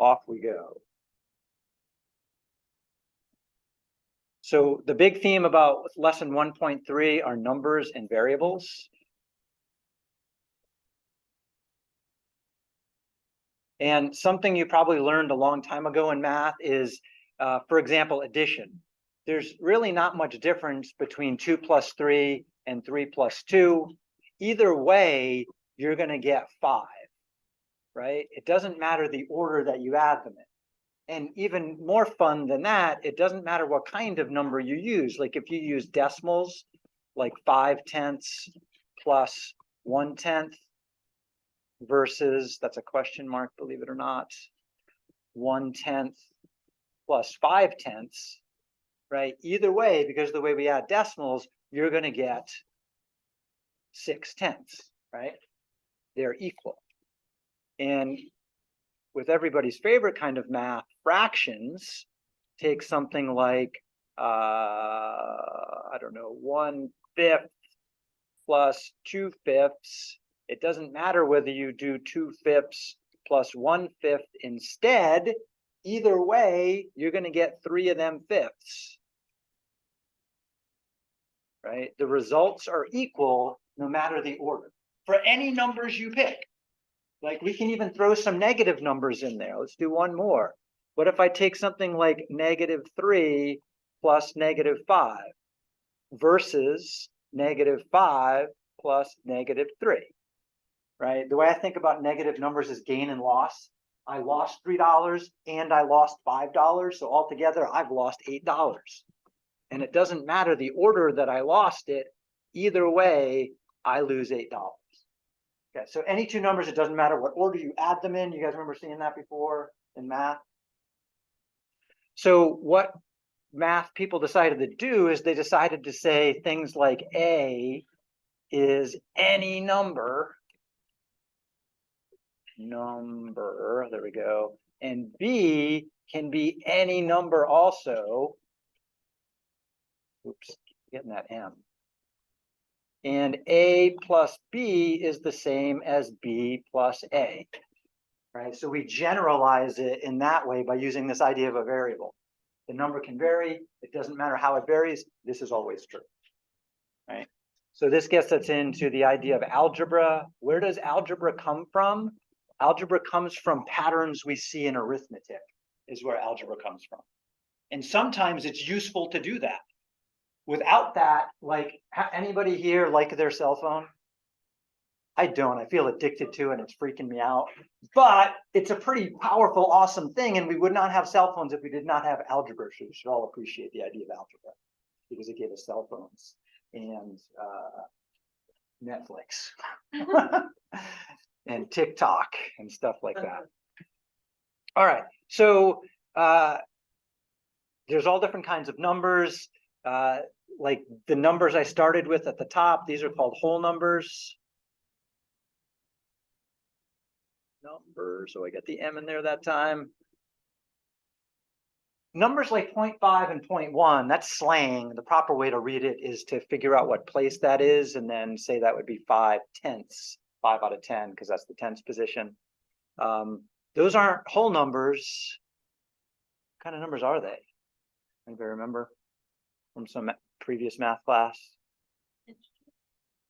off we go. So the big theme about lesson 1.3 are numbers and variables. And something you probably learned a long time ago in math is, for example, addition. There's really not much difference between 2 plus 3 and 3 plus 2. Either way, you're going to get 5, right? It doesn't matter the order that you add them in. And even more fun than that, it doesn't matter what kind of number you use. Like if you use decimals, like 5/10 plus 1/10 versus, that's a question mark, believe it or not, 1/10 plus 5/10, right? Either way, because of the way we add decimals, you're going to get 6/10, right? They're equal. And with everybody's favorite kind of math, fractions, take something like, I don't know, 1/5 plus 2/5. It doesn't matter whether you do 2/5 plus 1/5 instead. Either way, you're going to get 3 of them fifths, right? The results are equal no matter the order for any numbers you pick. Like we can even throw some negative numbers in there. Let's do one more. What if I take something like -3 plus -5 versus -5 plus -3, right? The way I think about negative numbers is gain and loss. I lost $3 and I lost $5. So altogether, I've lost $8. And it doesn't matter the order that I lost it. Either way, I lose $8. Okay, so any two numbers, it doesn't matter what order you add them in. You guys remember seeing that before in math? So what math people decided to do is they decided to say things like A is any number, there we go, and B can be any number also. Oops, getting that M. And A plus B is the same as B plus A, right? So we generalize it in that way by using this idea of a variable. The number can vary. It doesn't matter how it varies. This is always true, right? So this gets us into the idea of algebra. Where does algebra come from? Algebra comes from patterns we see in arithmetic, is where algebra comes from. And sometimes it's useful to do that. Without that, like, anybody here like their cell phone? I don't. I feel addicted to it. It's freaking me out. But it's a pretty powerful, awesome thing. And we would not have cell phones if we did not have algebra. So you should all appreciate the idea of algebra because it gave us cell phones and Netflix and TikTok and stuff like that. All right. So there's all different kinds of numbers. Like the numbers I started with at the top, these are called whole numbers. So I got the M in there that time. Numbers like 0.5 and 0.1, that's slang. The proper way to read it is to figure out what place that is and then say that would be 5/10, 5 out of 10, because that's the tenths position. Those aren't whole numbers. What kind of numbers are they? Anybody remember from some previous math class?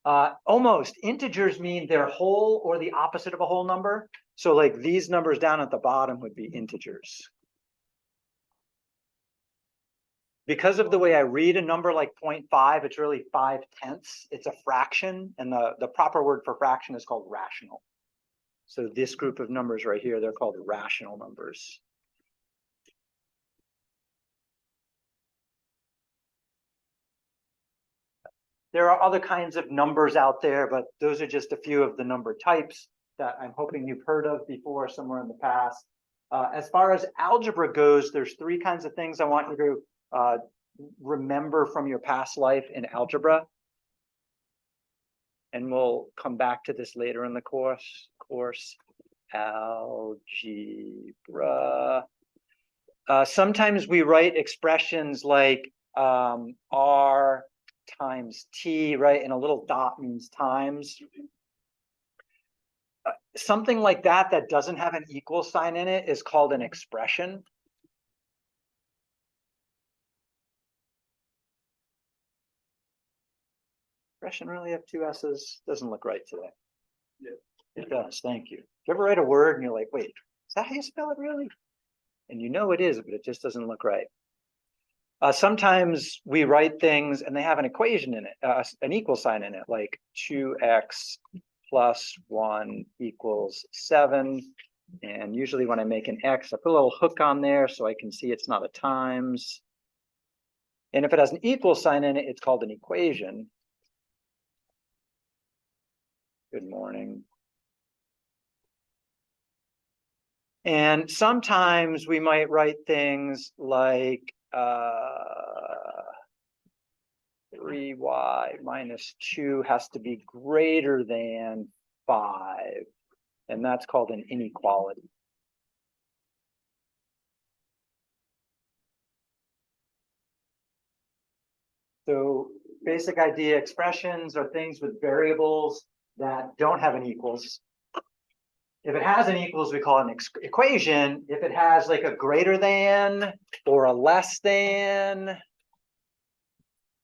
Almost. Integers mean they're whole or the opposite of a whole number. So like these numbers down at the bottom would be integers. Because of the way I read a number like 0.5, it's really 5/10. It's a fraction, and the proper word for fraction is called rational. So this group of numbers right here, they're called rational numbers. There are other kinds of numbers out there, but those are just a few of the number types that I'm hoping you've heard of before somewhere in the past. As far as algebra goes, there's 3 kinds of things I want you to remember from your past life in algebra. And we'll come back to this later in the course. Algebra. Sometimes we write expressions like R times T, right? And a little dot means times. something like that that doesn't have an equal sign in it is called an expression. Expression really have two S's? Doesn't look right today. Yeah. It does, thank you. You ever write a word and you're like, wait, is that how you spell it really? And you know it is, but it just doesn't look right. Sometimes we write things and they have an equation in it, an equal sign in it, like 2x plus 1 equals 7. And usually when I make an x, I put a little hook on there so I can see it's not a times. And if it has an equal sign in it, it's called an equation. Good morning. And sometimes we might write things like 3y minus 2 has to be greater than 5. And that's called an inequality. So basic idea, expressions are things with variables that don't have an equals. If it has an equals, we call it an equation. If it has like a greater than or a less than,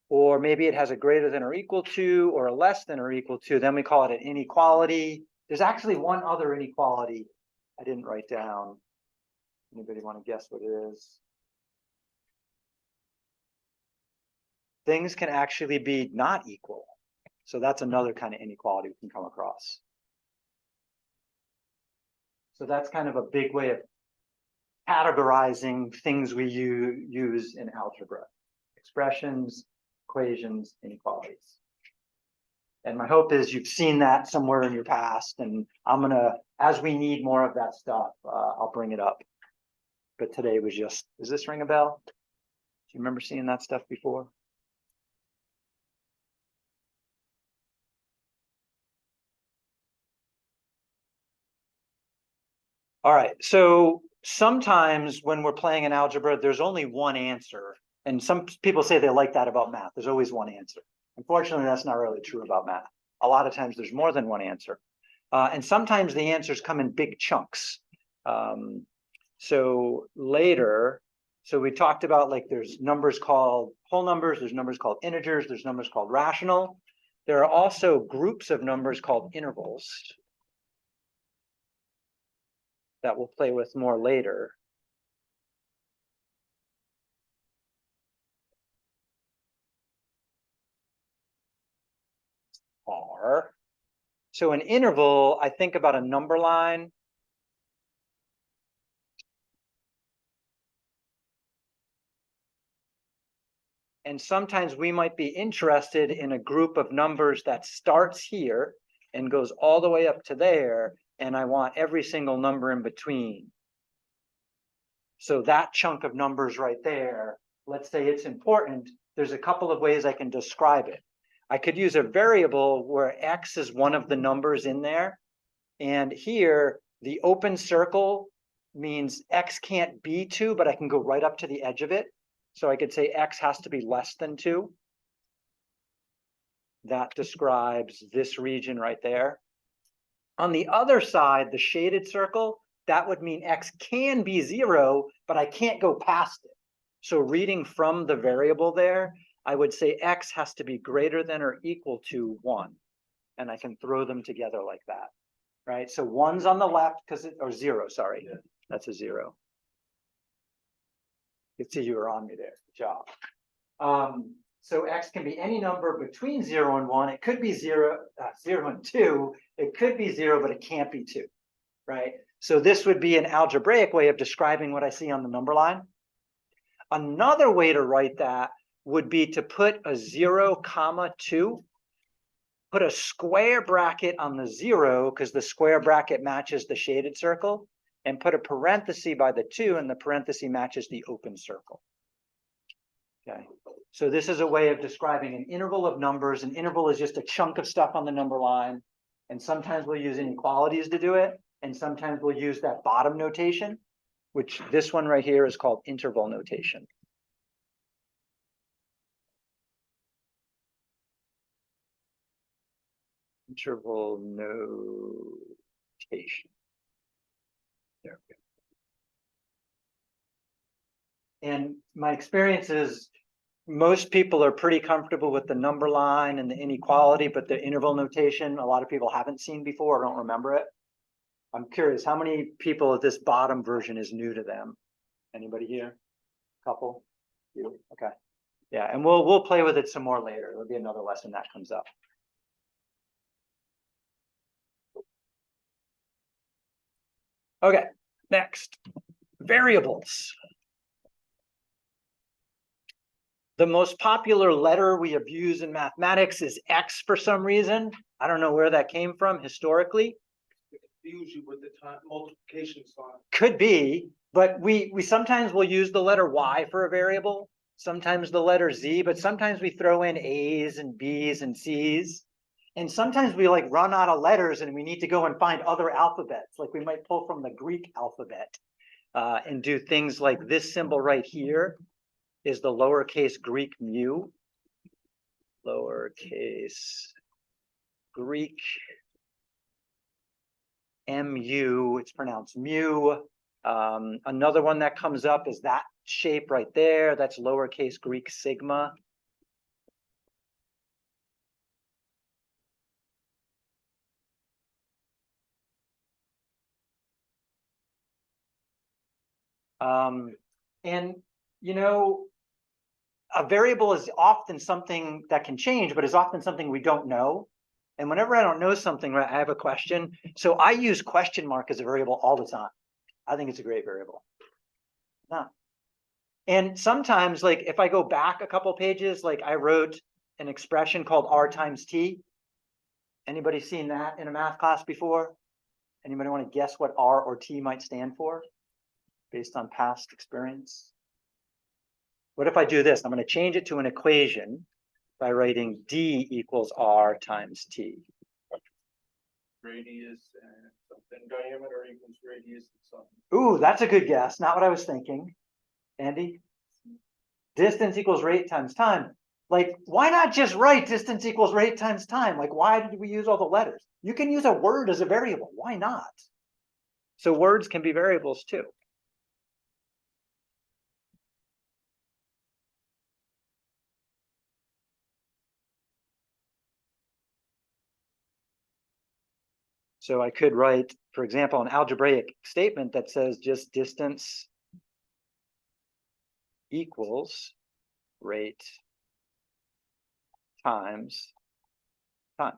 or maybe it has a greater than or equal to or a less than or equal to, then we call it an inequality. There's actually one other inequality I didn't write down. Anybody want to guess what it is? Things can actually be not equal. So that's another kind of inequality we can come across. So that's kind of a big way of categorizing things we use in algebra. Expressions, equations, inequalities. And my hope is you've seen that somewhere in your past, and I'm gonna, as we need more of that stuff, I'll bring it up. But today was just, does this ring a bell? Do you remember seeing that stuff before? All right, so sometimes when we're playing in algebra, there's only one answer. And some people say they like that about math. There's always one answer. Unfortunately, that's not really true about math. A lot of times there's more than one answer. And sometimes the answers come in big chunks. So later, so we talked about like there's numbers called whole numbers, there's numbers called integers, there's numbers called rational. There are also groups of numbers called intervals that we'll play with more later. Are. So an interval, I think about a number line. And sometimes we might be interested in a group of numbers that starts here and goes all the way up to there, and I want every single number in between. So that chunk of numbers right there, let's say it's important, there's a couple of ways I can describe it. I could use a variable where x is one of the numbers in there, and here the open circle means x can't be 2, but I can go right up to the edge of it. So I could say x has to be less than 2. That describes this region right there. On the other side, the shaded circle, that would mean x can be 0, but I can't go past it. So reading from the variable there, I would say x has to be greater than or equal to 1. And I can throw them together like that, right? So 1's on the left, because it, or 0, sorry. Yeah. That's a 0. You can see you were on me there. Good job. So x can be any number between 0 and 1. It could be 0 and 2. It could be 0, but it can't be 2, right? So this would be an algebraic way of describing what I see on the number line. Another way to write that would be to put a 0, comma 2, put a square bracket on the 0, because the square bracket matches the shaded circle, and put a parenthesis by the 2, and the parenthesis matches the open circle. Okay, so this is a way of describing an interval of numbers. An interval is just a chunk of stuff on the number line, and sometimes we'll use inequalities to do it, and sometimes we'll use that bottom notation, which this one right here is called interval notation. Interval notation. There we go. And my experience is most people are pretty comfortable with the number line and the inequality, but the interval notation, a lot of people haven't seen before or don't remember it. I'm curious, how many people at this bottom version is new to them? Anybody here? Couple? You? Okay. Yeah, and we'll play with it some more later. There'll be another lesson that comes up. Okay, next, variables. The most popular letter we have used in mathematics is X for some reason. I don't know where that came from historically. Usually with the time multiplication sign. Could be, but we sometimes will use the letter Y for a variable, sometimes the letter Z, but sometimes we throw in A's and B's and C's. And sometimes we like run out of letters and we need to go and find other alphabets. Like we might pull from the Greek alphabet and do things like this symbol right here is the lowercase Greek mu. Lowercase Greek mu, it's pronounced mu. Another one that comes up is that shape right there. That's lowercase Greek sigma. And, you know, a variable is often something that can change, but is often something we don't know. And whenever I don't know something, right, I have a question. So I use question mark as a variable all the time. I think it's a great variable. Yeah. And sometimes, like if I go back a couple pages, like I wrote an expression called R times T. Anybody seen that in a math class before? Anybody want to guess what R or T might stand for based on past experience? What if I do this? I'm going to change it to an equation by writing D equals R times T. Radius and something diameter equals radius and something. Ooh, that's a good guess. Not what I was thinking. Andy? Distance equals rate times time. Like, why not just write distance equals rate times time? Like, why did we use all the letters? You can use a word as a variable. Why not? So words can be variables too. So I could write, for example, an algebraic statement that says just distance equals rate times time.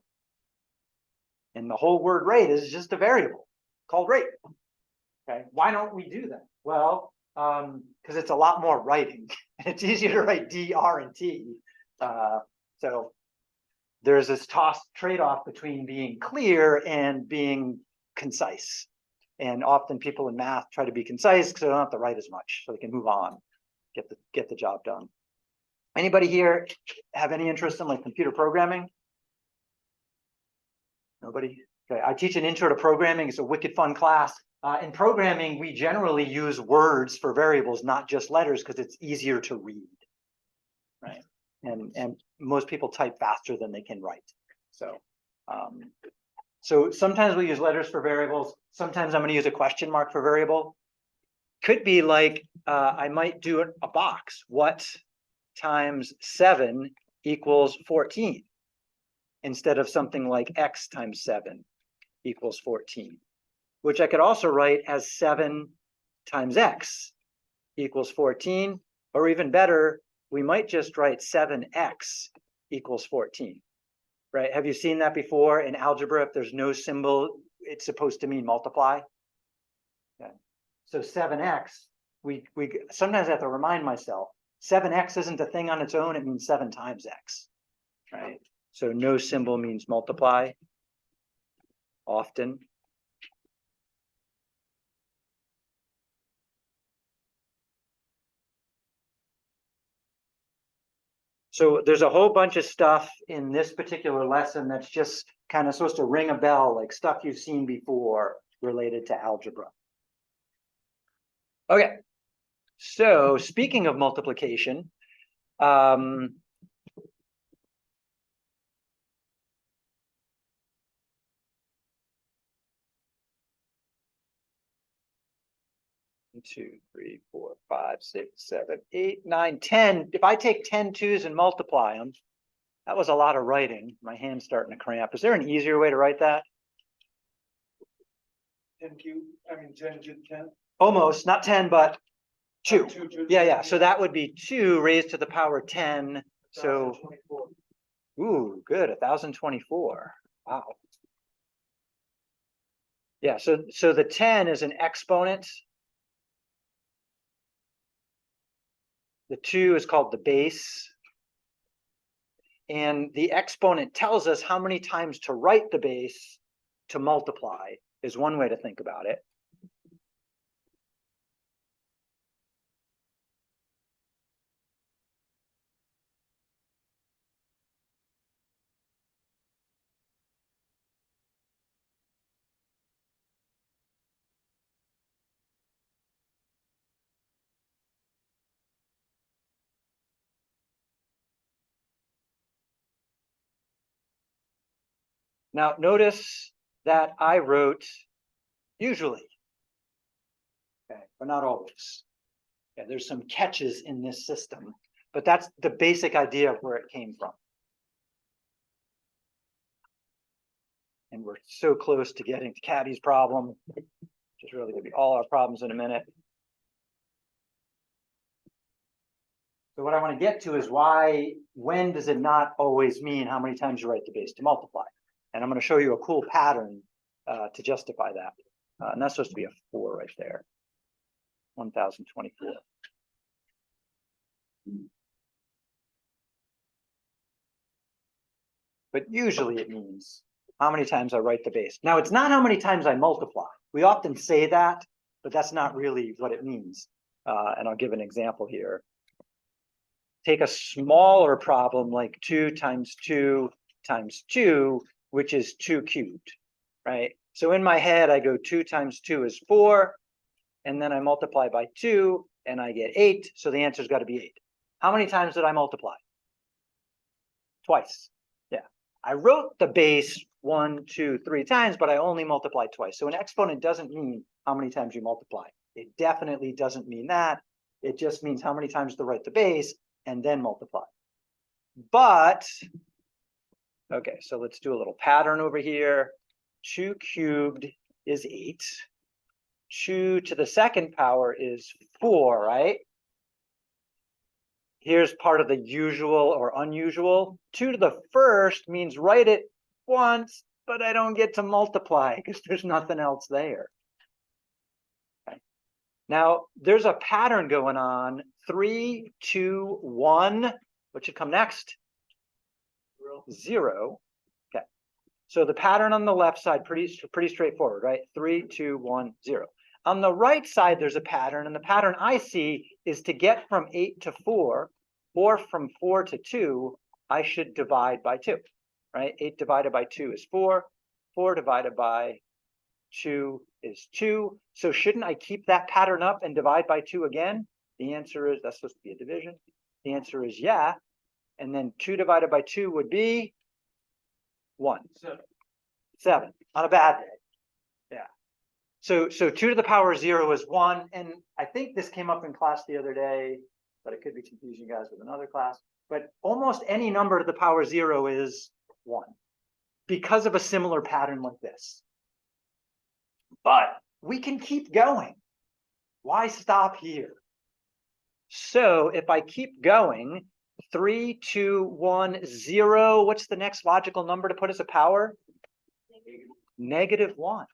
And the whole word rate is just a variable called rate. Okay, why don't we do that? Well, because it's a lot more writing. It's easier to write D, R, and T. So there's this trade-off between being clear and being concise. And often people in math try to be concise because they don't have to write as much, so they can move on, get the job done. Anybody here have any interest in like computer programming? Nobody? Okay, I teach an intro to programming. It's a wicked fun class. In programming, we generally use words for variables, not just letters, because it's easier to read, right? And most people type faster than they can write. So, so sometimes we use letters for variables. Sometimes I'm going to use a question mark for variable. Could be like I might do a box. What times 7 equals 14? Instead of something like X times 7 equals 14, which I could also write as 7 times X equals 14, or even better, we might just write 7X equals 14, right? Have you seen that before in algebra? If there's no symbol, it's supposed to mean multiply. Okay. So 7X, we sometimes have to remind myself, 7X isn't a thing on its own, it means 7 times X, right? So no symbol means multiply often. So there's a whole bunch of stuff in this particular lesson that's just kind of supposed to ring a bell, like stuff you've seen before related to algebra. Okay, so speaking of multiplication, 2, 3, 4, 5, 6, 7, 8, 9, 10. If I take 10 twos and multiply them, that was a lot of writing. My hand's starting to cramp. Is there an easier way to write that? 10 cube, I mean, 10 to 10. Almost, not 10, but 2. Two, Yeah. So that would be 2 raised to the power 10. So, 24. ooh, good, 1024. Wow. Yeah, so the 10 is an exponent. The 2 is called the base. And the exponent tells us how many times to write the base to multiply, is one way to think about it. Now, notice that I wrote usually, okay, but not always. Yeah, there's some catches in this system, but that's the basic idea of where it came from. And we're so close to getting to Caddy's problem, which is really going to be all our problems in a minute. So what I want to get to is when does it not always mean how many times you write the base to multiply? And I'm going to show you a cool pattern to justify that. And that's supposed to be a 4 right there. 1024. But usually it means how many times I write the base. Now, it's not how many times I multiply. We often say that, but that's not really what it means. And I'll give an example here. Take a smaller problem like 2 times 2 times 2, which is 2 cubed, right? So in my head, I go 2 times 2 is 4, and then I multiply by 2, and I get 8, so the answer's got to be 8. How many times did I multiply? Twice. Yeah. I wrote the base 1, 2, 3 times, but I only multiplied twice. So an exponent doesn't mean how many times you multiply. It definitely doesn't mean that. It just means how many times to write the base and then multiply. But, okay, so let's do a little pattern over here. 2 cubed is 8. 2 to the second power is 4, right? Here's part of the usual or unusual. 2 to the first means write it once, but I don't get to multiply because there's nothing else there. Okay. Now, there's a pattern going on. 3, 2, 1. What should come next? 0. Okay. So the pattern on the left side, pretty straightforward, right? 3, 2, 1, 0. On the right side, there's a pattern, and the pattern I see is to get from 8 to 4, or from 4 to 2, I should divide by 2, right? 8 divided by 2 is 4. 4 divided by 2 is 2. So shouldn't I keep that pattern up and divide by 2 again? The answer is, that's supposed to be a division. The answer is yeah. And then 2 divided by 2 would be 1. 7 on a bad day. Yeah. So 2 to the power 0 is 1. And I think this came up in class the other day, but it could be confusing you guys with another class. But almost any number to the power 0 is 1 because of a similar pattern like this. But we can keep going. Why stop here? So if I keep going, 3, 2, 1, 0, what's the next logical number to put as a power? -1.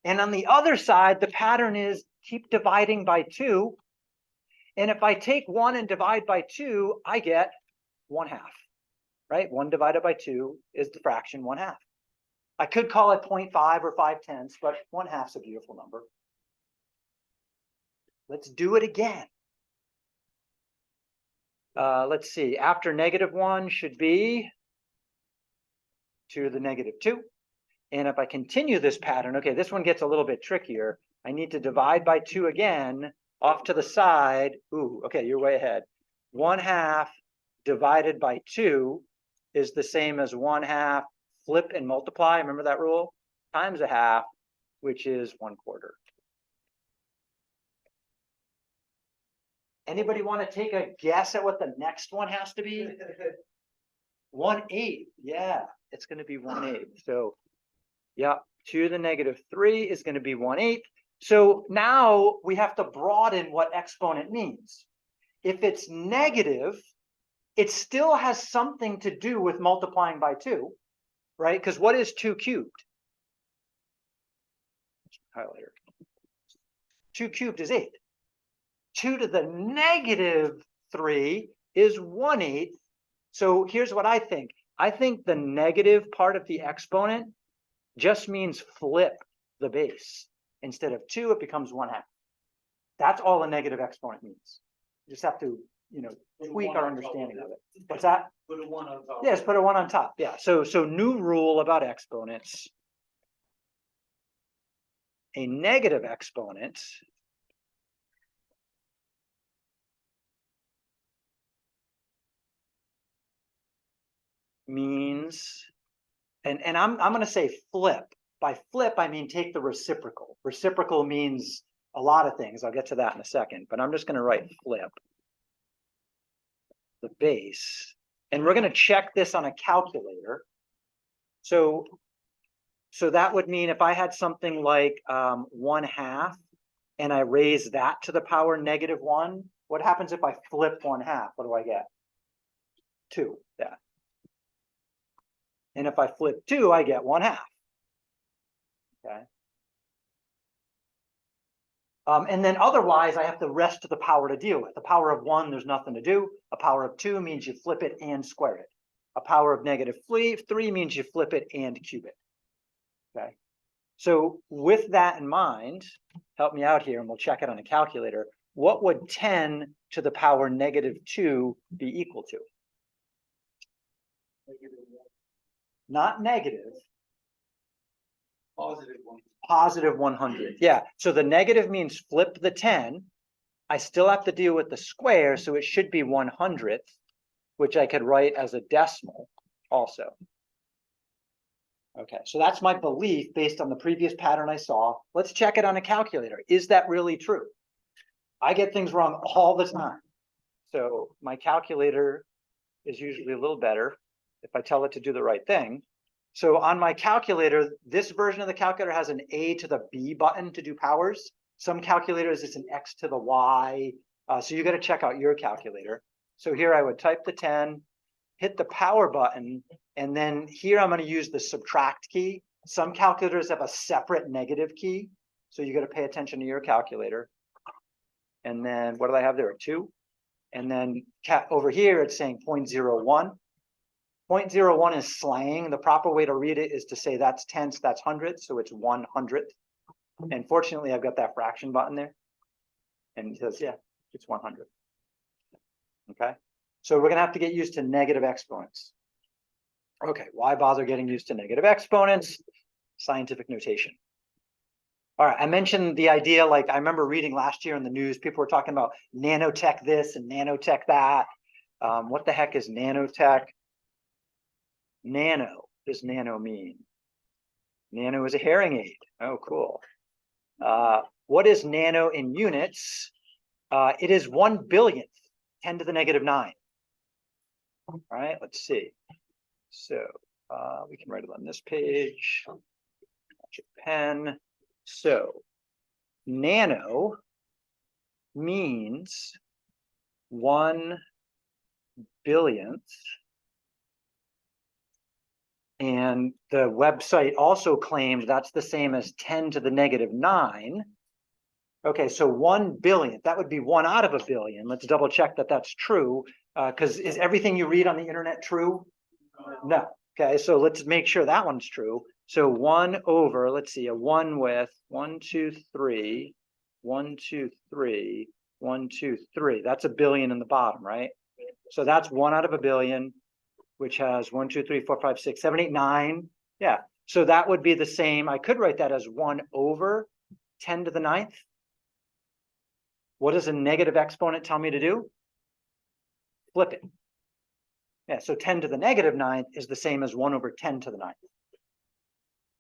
And on the other side, the pattern is keep dividing by 2. And if I take 1 and divide by 2, I get 1/2, right? 1 divided by 2 is the fraction 1/2. I could call it 0.5 or 5/10, but 1/2 is a beautiful number. Let's do it again. Let's see, after -1 should be 2 to the -2. And if I continue this pattern, okay, this one gets a little bit trickier. I need to divide by 2 again, off to the side. Ooh, okay, you're way ahead. 1/2 divided by 2 is the same as 1/2 flip and multiply. Remember that rule? Times 1/2, which is 1/4. Anybody want to take a guess at what the next one has to be? 1/8. Yeah, it's going to be 1/8. So, yeah, 2 to the negative 3 is going to be 1/8. So now we have to broaden what exponent means. If it's negative, it still has something to do with multiplying by 2, right? Because what is 2 cubed? Highlighter. 2 cubed is 8. 2 to the negative 3 is 1/8. So here's what I think. I think the negative part of the exponent just means flip the base. Instead of 2, it becomes 1/2. That's all a negative exponent means. You just have to, tweak our understanding of it. What's that? Put a 1 on top. Yes, put a 1 on top. Yeah. So new rule about exponents. A negative exponent means, and I'm going to say flip. By flip, I mean take the reciprocal. Reciprocal means a lot of things. I'll get to that in a second, but I'm just going to write flip the base. And we're going to check this on a calculator. So that would mean if I had something like 1/2 and I raise that to the power -1, what happens if I flip 1/2? What do I get? 2. Yeah. And if I flip 2, I get 1/2. Okay. And then otherwise, I have the rest of the power to deal with. The power of 1, there's nothing to do. A power of 2 means you flip it and square it. A power of -3 means you flip it and cube it. Okay. So with that in mind, help me out here and we'll check it on a calculator. What would 10 to the power -2 be equal to? Not negative. Positive 1. Positive 100. Yeah. So the negative means flip the 10. I still have to deal with the square, so it should be 100th, which I could write as a decimal also. Okay, so that's my belief based on the previous pattern I saw. Let's check it on a calculator. Is that really true? I get things wrong all the time. So my calculator is usually a little better if I tell it to do the right thing. So on my calculator, this version of the calculator has an A to the B button to do powers. Some calculators, it's an X to the Y. So you got to check out your calculator. So here I would type the 10, hit the power button, and then here I'm going to use the subtract key. Some calculators have a separate negative key. So you got to pay attention to your calculator. And then what do I have there? A 2. And then over here, it's saying 0.01. 0.01 is slang. The proper way to read it is to say that's tenths, that's hundredths, so it's 100th. And fortunately, I've got that fraction button there. And it says, yeah, it's 100. Okay, so we're going to have to get used to negative exponents. Okay, why bother getting used to negative exponents? Scientific notation. All right, I mentioned the idea, like I remember reading last year in the news, people were talking about nanotech this and nanotech that. What the heck is nanotech? Nano, does nano mean? Nano is a hearing aid. Oh, cool. What is nano in units? It is 1 billionth, 10 to the -9. All right, let's see. So we can write it on this page. Magic pen. So nano means 1 billionth. And the website also claimed that's the same as 10 to the -9. Okay, so 1 billionth, that would be 1 out of a billion. Let's double check that that's true. Because is everything you read on the internet true? No. Okay, so let's make sure that one's true. So 1 over, let's see, a 1 with 1, 2, 3, 1, 2, 3, 1, 2, 3. That's a billion in the bottom, right? So that's 1 out of a billion, which has 1, 2, 3, 4, 5, 6, 7, 8, 9. Yeah. So that would be the same. I could write that as 1 over 10 to the 9th. What does a negative exponent tell me to do? Flip it. Yeah, so 10 to the -9th is the same as 1 over 10 to the 9th.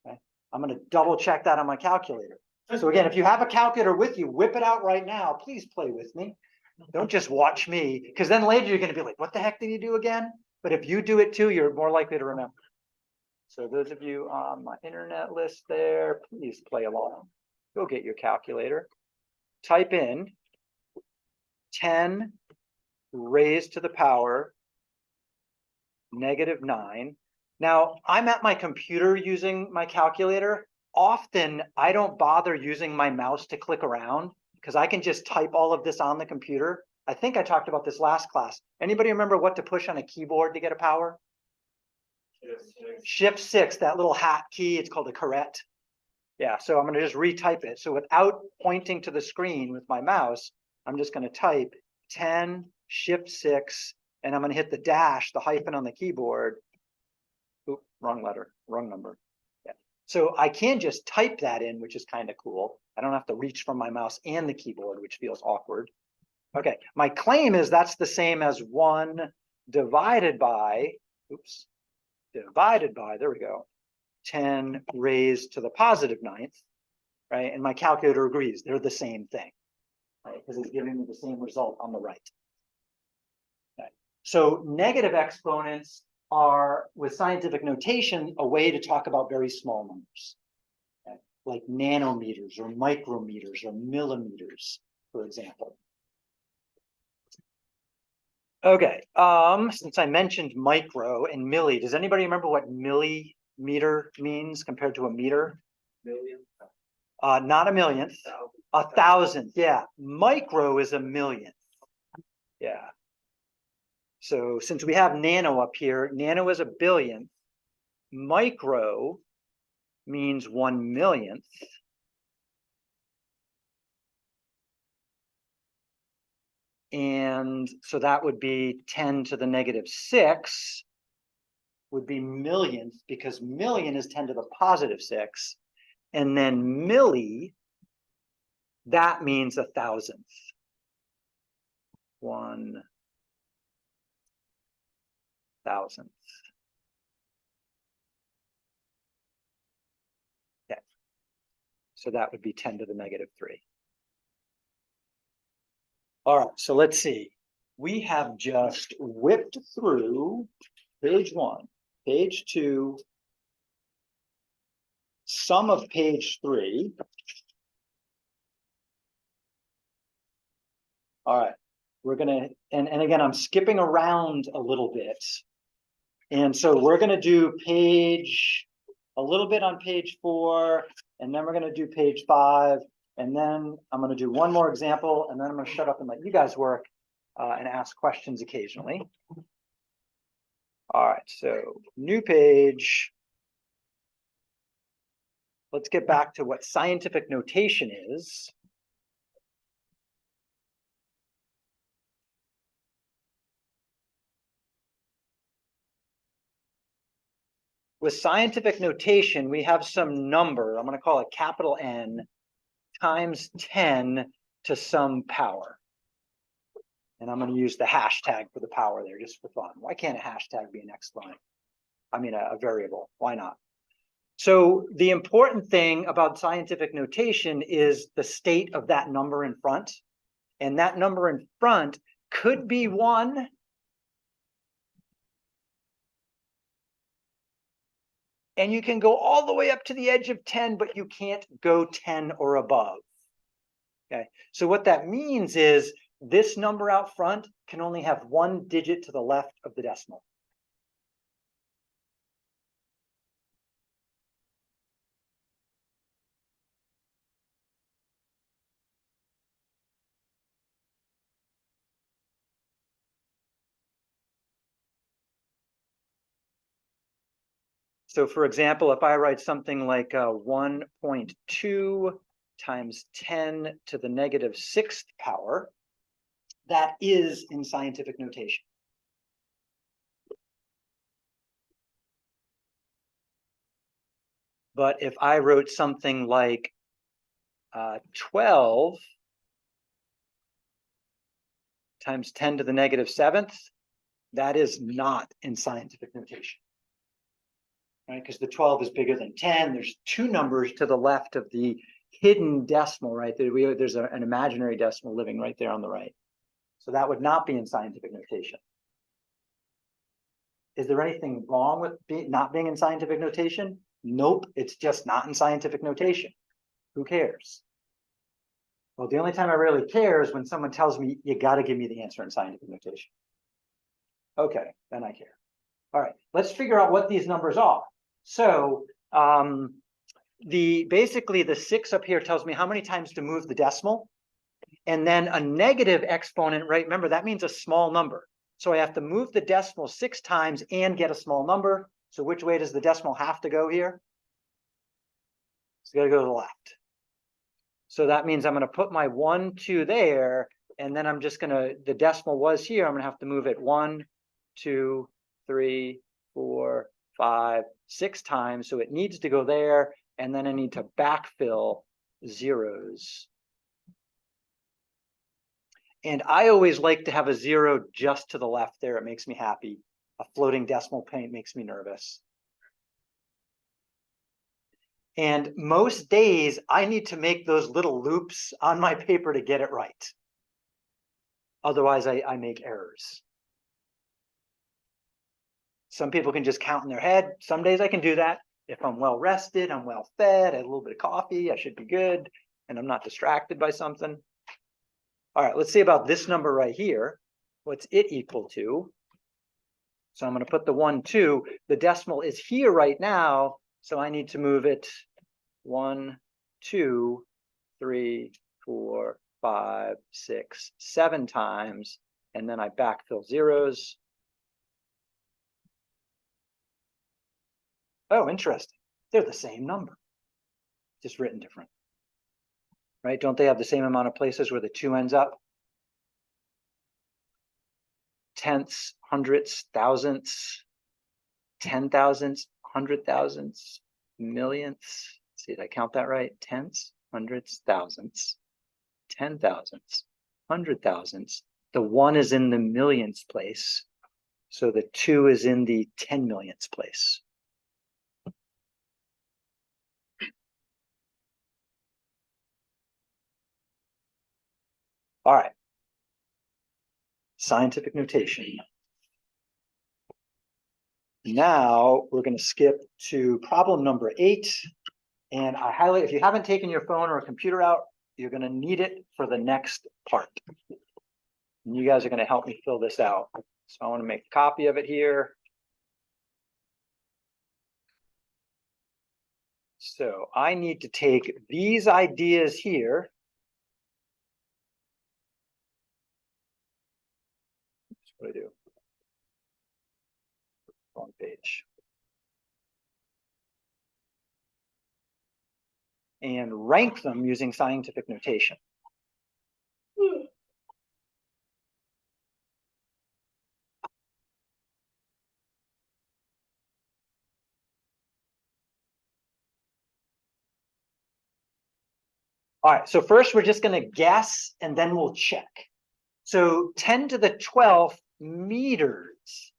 Okay. I'm going to double check that on my calculator. So again, if you have a calculator with you, whip it out right now. Please play with me. Don't just watch me, because then later you're going to be like, what the heck did you do again? But if you do it too, you're more likely to remember. So those of you on my internet list there, please play along. Go get your calculator. Type in 10 raised to the power -9. Now, I'm at my computer using my calculator. Often, I don't bother using my mouse to click around because I can just type all of this on the computer. I think I talked about this last class. Anybody remember what to push on a keyboard to get a power? Shift 6, that little hat key, it's called a caret. Yeah, so I'm going to just retype it. So without pointing to the screen with my mouse, I'm just going to type 10, Shift 6, and I'm going to hit the dash, the hyphen on the keyboard. Oop, wrong letter, wrong number. Yeah. So I can just type that in, which is kind of cool. I don't have to reach from my mouse and the keyboard, which feels awkward. Okay, my claim is that's the same as 1 divided by, oops, divided by, there we go, 10 raised to the +9th, right? And my calculator agrees, they're the same thing, right? Because it's giving me the same result on the right. Okay. So negative exponents are, with scientific notation, a way to talk about very small numbers, okay? Like nanometers or micrometers or millimeters, for example. Okay, since I mentioned micro and milli, does anybody remember what millimeter means compared to a meter? Million. Not a millionth, 1,000th, yeah. Micro is a millionth, yeah. So since we have nano up here, nano is a billionth. Micro means 1,000,000th. And so that would be 10 to the -6 would be millionth, because million is 10 to the +6. And then milli, that means 1,000th. 1,000th. Okay. So that would be 10 to the -3. All right, so let's see. We have just whipped through page 1, page 2, some of page 3. All right, we're gonna, and again, I'm skipping around a little bit. And so we're gonna do a little bit on page 4, and then we're gonna do page 5, and then I'm gonna do one more example, and then I'm gonna shut up and let you guys work and ask questions occasionally. All right, so new page. Let's get back to what scientific notation is. With scientific notation, we have some number, I'm going to call it capital N, times 10 to some power. And I'm going to use the hashtag for the power there just for fun. Why can't a hashtag be an exponent? I mean, a variable. Why not? So the important thing about scientific notation is the state of that number in front. And that number in front could be 1. And you can go all the way up to the edge of 10, but you can't go 10 or above. Okay, so what that means is this number out front can only have 1 digit to the left of the decimal. So for example, if I write something like 1.2 times 10 to the -6th power, that is in scientific notation. But if I wrote something like 12 times 10 to the -7th, that is not in scientific notation. Right, because the 12 is bigger than 10. There's 2 numbers to the left of the hidden decimal, right? There's an imaginary decimal living right there on the right. So that would not be in scientific notation. Is there anything wrong with not being in scientific notation? Nope, it's just not in scientific notation. Who cares? Well, the only time I really care is when someone tells me, you got to give me the answer in scientific notation. Okay, then I care. All right, let's figure out what these numbers are. So basically the 6 up here tells me how many times to move the decimal. And then a negative exponent, right? Remember, that means a small number. So I have to move the decimal 6 times and get a small number. So which way does the decimal have to go here? It's got to go to the left. So that means I'm going to put my 1, 2 there, and then I'm just going to, the decimal was here, I'm going to have to move it 1, 2, 3, 4, 5, 6 times. So it needs to go there, and then I need to backfill zeros. And I always like to have a 0 just to the left there. It makes me happy. A floating decimal point makes me nervous. And most days, I need to make those little loops on my paper to get it right. Otherwise, I make errors. Some people can just count in their head. Some days I can do that. If I'm well rested, I'm well fed, I had a little bit of coffee, I should be good, and I'm not distracted by something. All right, let's see about this number right here. What's it equal to? So I'm going to put the 1, 2. The decimal is here right now, so I need to move it 1, 2, 3, 4, 5, 6, 7 times, and then I backfill zeros. Oh, interesting. They're the same number, just written different. Right? Don't they have the same amount of places where the 2 ends up? Tenths, hundredths, thousandths, 10,000ths, 100,000ths, millionths. Let's see, did I count that right? Tenths, hundredths, thousandths, 10,000ths, 100,000ths. The 1 is in the millionths place. So the 2 is in the 10 millionths place. All right. Scientific notation. Now we're going to skip to problem number 8. And I highly, if you haven't taken your phone or a computer out, you're going to need it for the next part. And you guys are going to help me fill this out. So I want to make a copy of it here. So I need to take these ideas here. That's what I do. Wrong page. And rank them using scientific notation. All right, so first we're just going to guess and then we'll check. So 10 to the 12th meters.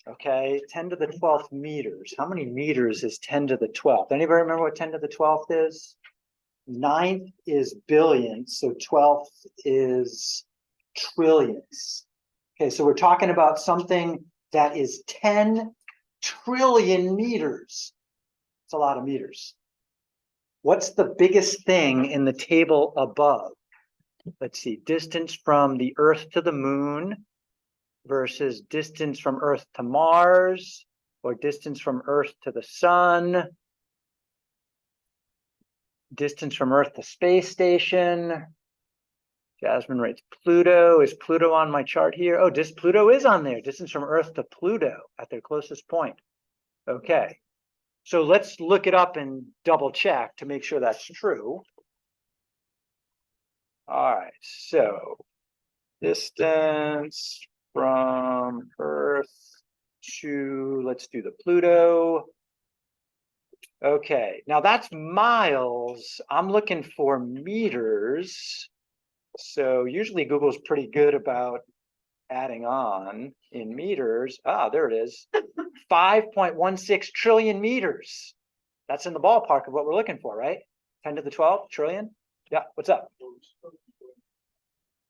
Okay, 10 to the 12th meters. How many meters is 10 to the 12th? Anybody remember what 10 to the 12th is? 9th is billions, so 12th is trillions. Okay, so we're talking about something that is 10 trillion meters. It's a lot of meters. What's the biggest thing in the table above? Let's see, distance from the Earth to the moon versus distance from Earth to Mars, or distance from Earth to the sun, distance from Earth to space station. Jasmine writes Pluto. Is Pluto on my chart here? Oh, Pluto is on there. Distance from Earth to Pluto at their closest point. Okay. So let's look it up and double check to make sure that's true. All right. So distance from Earth to, let's do the Pluto. Okay. Now that's miles. I'm looking for meters. So usually Google's pretty good about adding on in meters. Ah, there it is. 5.16 trillion meters. That's in the ballpark of what we're looking for, right? 10 to the 12 trillion. Yeah, what's up?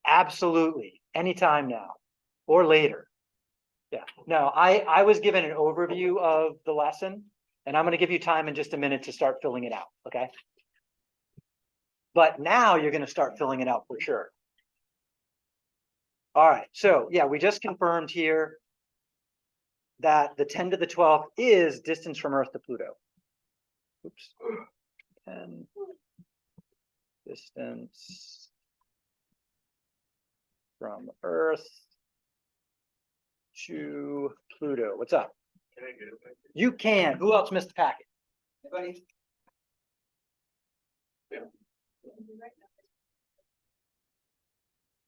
Absolutely. anytime now or later. Yeah, no, I was given an overview of the lesson, and I'm going to give you time in just a minute to start filling it out, okay? But now you're going to start filling it out for sure. All right, so yeah, we just confirmed here that the 10 to the 12th is distance from Earth to Pluto. Oops. 10 distance from Earth to Pluto. What's up? Can I get it? You can. Who else missed the packet? Anybody?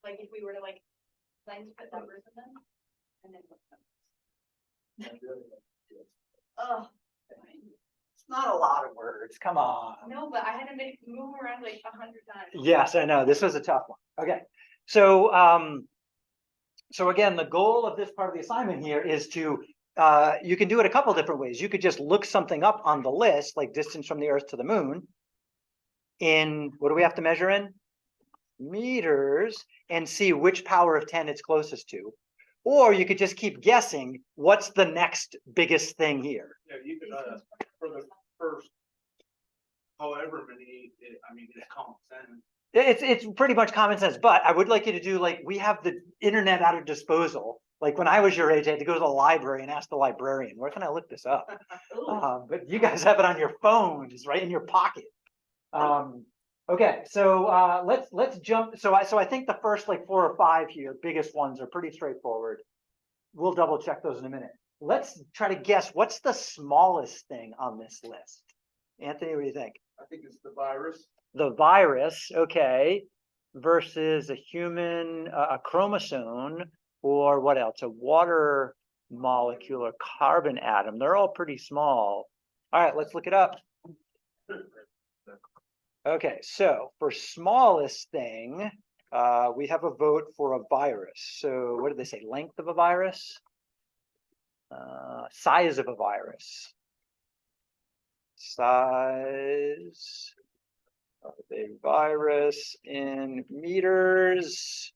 Like if we were to like put numbers in them and then. Oh. It's not a lot of words. Come on. No, but I had to move around like 100 times. Yes, I know. This was a tough one. Okay. So, so again, the goal of this part of the assignment here is to, you can do it a couple different ways. You could just look something up on the list, like distance from the Earth to the moon, in, what do we have to measure in? Meters, and see which power of 10 it's closest to. Or you could just keep guessing, what's the next biggest thing here? Yeah, you could, for the first, however many, I mean, it's common sense. It's pretty much common sense, but I would like you to do, like, we have the internet at our disposal. Like when I was your age, I had to go to the library and ask the librarian, where can I look this up? But you guys have it on your phone, just right in your pocket. Okay, so let's jump. So I think the first like 4 or 5 here, biggest ones, are pretty straightforward. We'll double check those in a minute. Let's try to guess what's the smallest thing on this list. Anthony, what do you think? I think it's the virus. The virus, okay, versus a human, a chromosome, or what else? A water molecule or carbon atom. They're all pretty small. All right, let's look it up. Okay, so for smallest thing, we have a vote for a virus. So what did they say? Length of a virus? Size of a virus. Size of a virus in meters.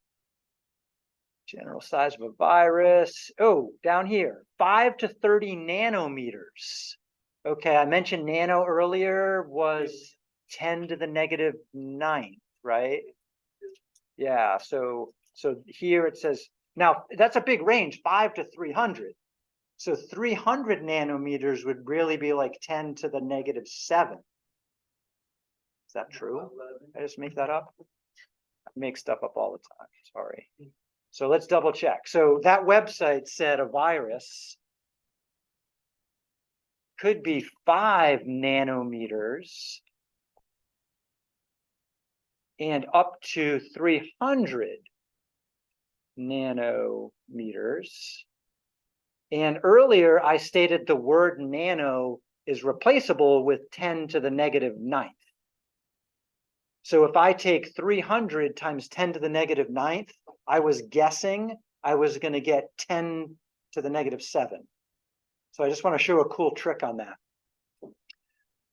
General size of a virus. Oh, down here, 5 to 30 nanometers. Okay, I mentioned nano earlier was 10 to the negative 9th, right? Yeah, so here it says, now that's a big range, 5 to 300. So 300 nanometers would really be like 10 to the negative 7. Is that true? I just make that up? I make stuff up all the time, sorry. So let's double check. So that website said a virus could be 5 nanometers and up to 300 nanometers. And earlier I stated the word nano is replaceable with 10 to the negative 9th. So if I take 300 times 10 to the negative 9th, I was guessing I was going to get 10 to the negative 7. So I just want to show a cool trick on that.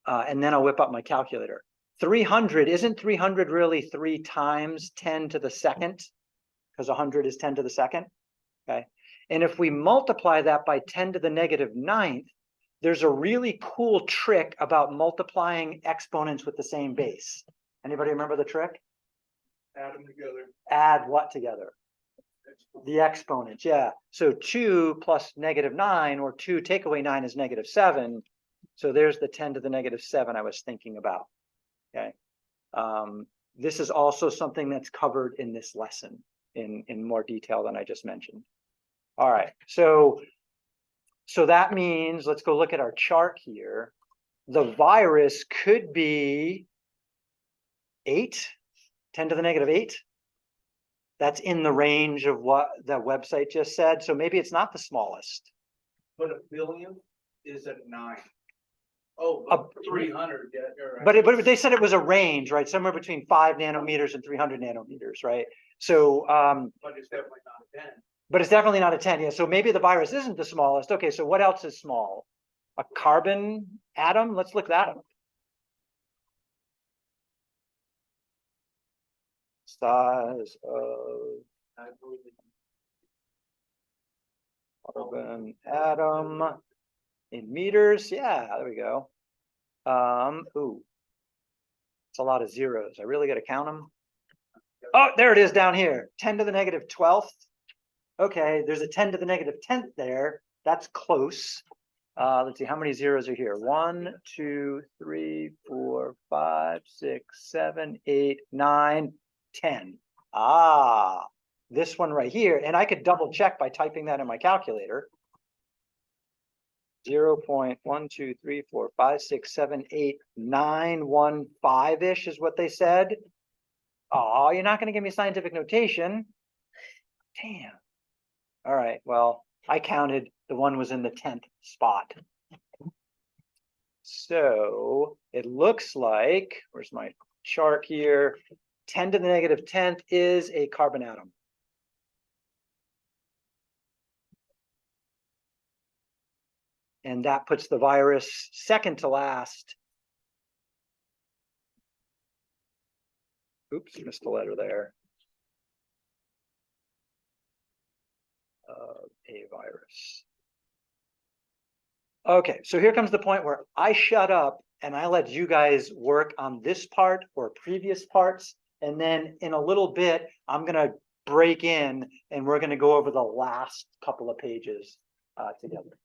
And then I'll whip up my calculator. 300, isn't 300 really 3 times 10 to the second? Because 100 is 10 to the second, okay? And if we multiply that by 10 to the negative 9th, there's a really cool trick about multiplying exponents with the same base. Anybody remember the trick? Add them together. Add what together? The exponents, yeah. So 2 plus negative 9, or 2 take away 9 is negative 7. So there's the 10 to the negative 7 I was thinking about, okay? This is also something that's covered in this lesson in more detail than I just mentioned. All right, so that means, let's go look at our chart here. The virus could be 8, 10 to the negative 8. That's in the range of what the website just said. So maybe it's not the smallest. But a billion is at 9. Oh, but 300, yeah, you're right. But they said it was a range, right? Somewhere between 5 nanometers and 300 nanometers, right? So, But it's definitely not a 10. but it's definitely not a 10. Yeah. So maybe the virus isn't the smallest. Okay. So what else is small? A carbon atom? Let's look that up. Size of Carbon atom in meters. Yeah, there we go. Ooh. It's a lot of zeros. I really got to count them. Oh, there it is down here. 10 to the negative 12th. Okay, there's a 10 to the negative 10th there. That's close. Let's see, how many zeros are here? 1, 2, 3, 4, 5, 6, 7, 8, 9, 10. Ah, this one right here. And I could double check by typing that in my calculator. 0.12345678915-ish is what they said. Oh, you're not going to give me scientific notation. Damn. All right, well, I counted the one was in the 10th spot. So it looks like, where's my chart here? 10 to the negative 10th is a carbon atom. And that puts the virus second to last. Oops, missed a letter there. A virus. Okay, so here comes the point where I shut up and I let you guys work on this part or previous parts. And then in a little bit, I'm going to break in and we're going to go over the last couple of pages together.